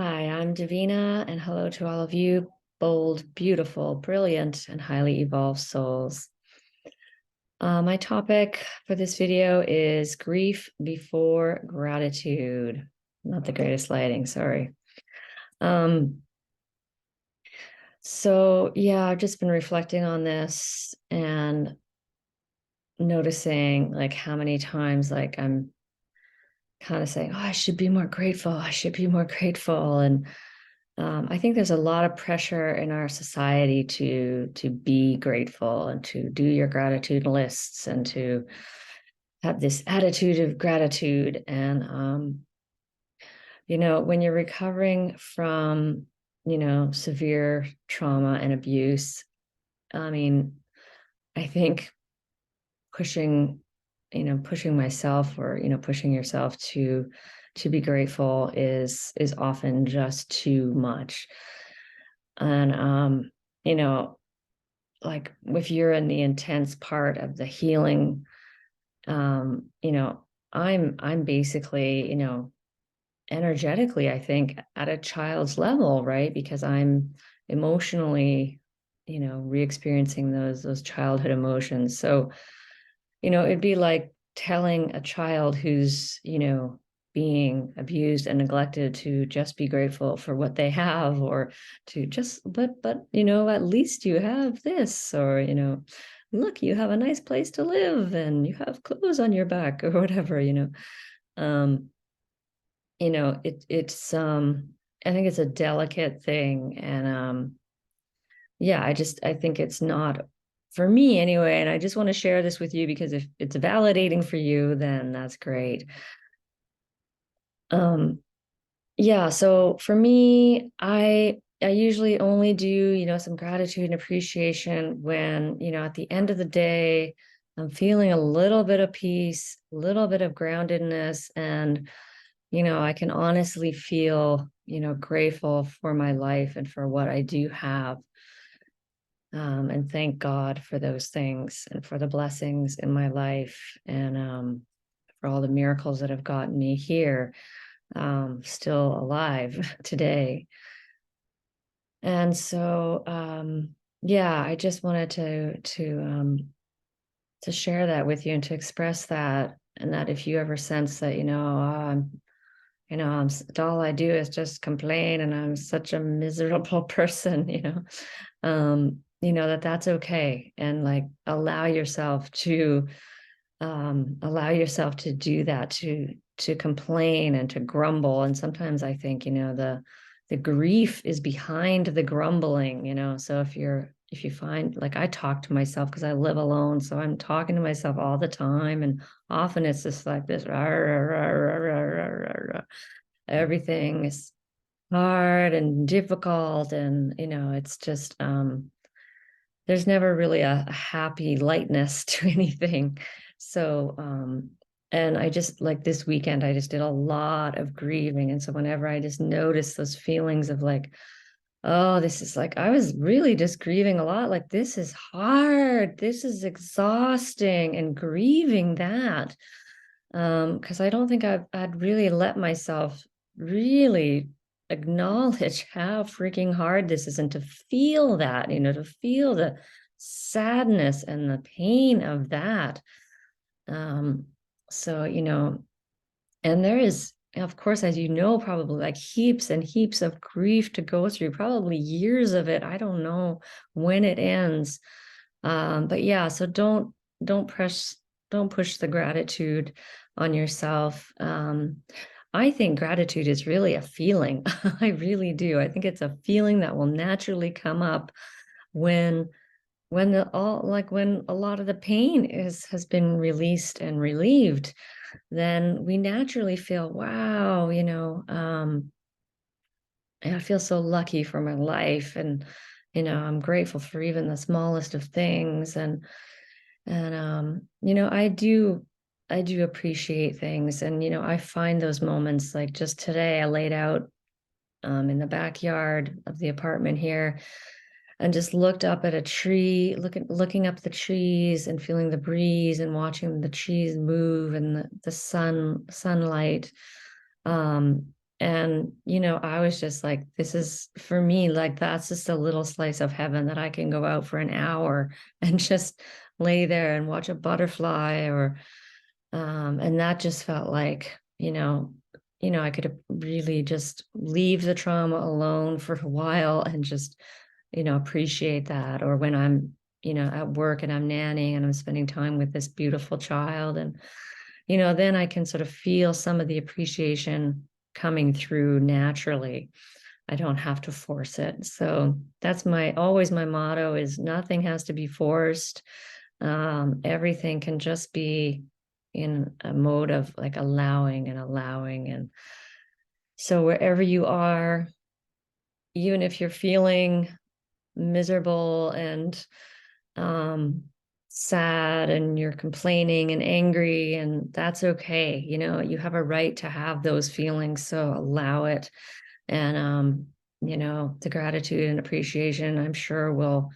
Hi, I'm Davina, and hello to all of you, bold, beautiful, brilliant, and highly evolved souls. My topic for this video is grief before gratitude. Not the greatest lighting, sorry. Um, so yeah, I've just been reflecting on this and noticing like how many times like I'm kind of saying, oh, I should be more grateful. I should be more grateful. And I think there's a lot of pressure in our society to be grateful and to do your gratitude lists and to have this attitude of gratitude. And when you're recovering from, severe trauma and abuse, I mean, I think pushing, pushing myself or, pushing yourself to be grateful is often just too much. And you know, like if you're in the intense part of the healing, um, you know, I'm basically, energetically, I think, at a child's level, right? Because I'm emotionally, re-experiencing those childhood emotions. So, it'd be like telling a child who's, being abused and neglected to just be grateful for what they have, or to just, but, at least you have this, or, look, you have a nice place to live and you have clothes on your back or whatever, Um, it's I think it's a delicate thing. And yeah, I think it's not for me anyway. And I just want to share this with you because if it's validating for you, then that's great. Um, yeah, so for me, I usually only do, some gratitude and appreciation when, at the end of the day, I'm feeling a little bit of peace, a little bit of groundedness, and I can honestly feel, grateful for my life and for what I do have. And thank God for those things and for the blessings in my life, and for all the miracles that have gotten me here, still alive today. And so, yeah, I just wanted to share that with you and to express that, and that if you ever sense that, all I do is just complain and I'm such a miserable person, that's okay. And like allow yourself to do that, to complain and to grumble. And sometimes I think, the grief is behind the grumbling, so if you find, like, I talk to myself because I live alone, so I'm talking to myself all the time, and often it's just like this rah, rah, rah, rah, rah, rah, rah. Everything is hard and difficult, and it's just there's never really a happy lightness to anything. So and I just, like, this weekend I just did a lot of grieving, and so whenever I just notice those feelings of like, oh, this is like, I was really just grieving a lot, like, this is hard, this is exhausting, and grieving that, because I don't think I'd really let myself really acknowledge how freaking hard this is, and to feel that, to feel the sadness and the pain of that. Um, so, and there is, of course, as you know, probably like heaps and heaps of grief to go through, probably years of it. I don't know when it ends. But yeah, so don't press, don't push the gratitude on yourself. I think gratitude is really a feeling. I really do. I think it's a feeling that will naturally come up when when a lot of the pain has been released and relieved. Then we naturally feel, wow, and I feel so lucky for my life, and I'm grateful for even the smallest of things. And I do appreciate things. And I find those moments, like just today I laid out in the backyard of the apartment here and just looked up at a tree, looking up the trees and feeling the breeze and watching the trees move and the sunlight. And, I was just like, this is for me, like, that's just a little slice of heaven that I can go out for an hour and just lay there and watch a butterfly and that just felt like, I could really just leave the trauma alone for a while and just, appreciate that. Or when I'm, at work and I'm nannying and I'm spending time with this beautiful child and, then I can sort of feel some of the appreciation coming through naturally. I don't have to force it. So that's always my motto is nothing has to be forced. Everything can just be in a mode of like allowing and allowing. And so wherever you are, even if you're feeling miserable and um, sad and you're complaining and angry, and that's okay. You have a right to have those feelings. So allow it. And, the gratitude and appreciation, I'm sure will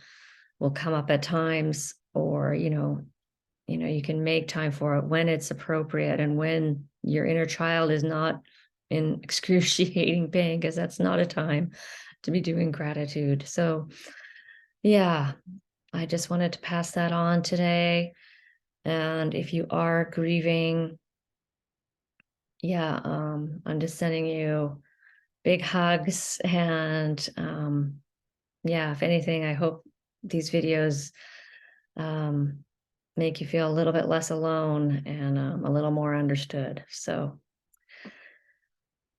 come up at times, or, you can make time for it when it's appropriate and when your inner child is not in excruciating pain, because that's not a time to be doing gratitude. So, yeah, I just wanted to pass that on today. And if you are grieving, yeah, I'm just sending you big hugs. And yeah, if anything, I hope these videos um, make you feel a little bit less alone and a little more understood. So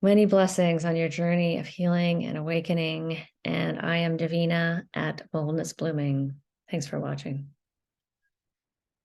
many blessings on your journey of healing and awakening. And I am Davina at Boldness Blooming. Thanks for watching.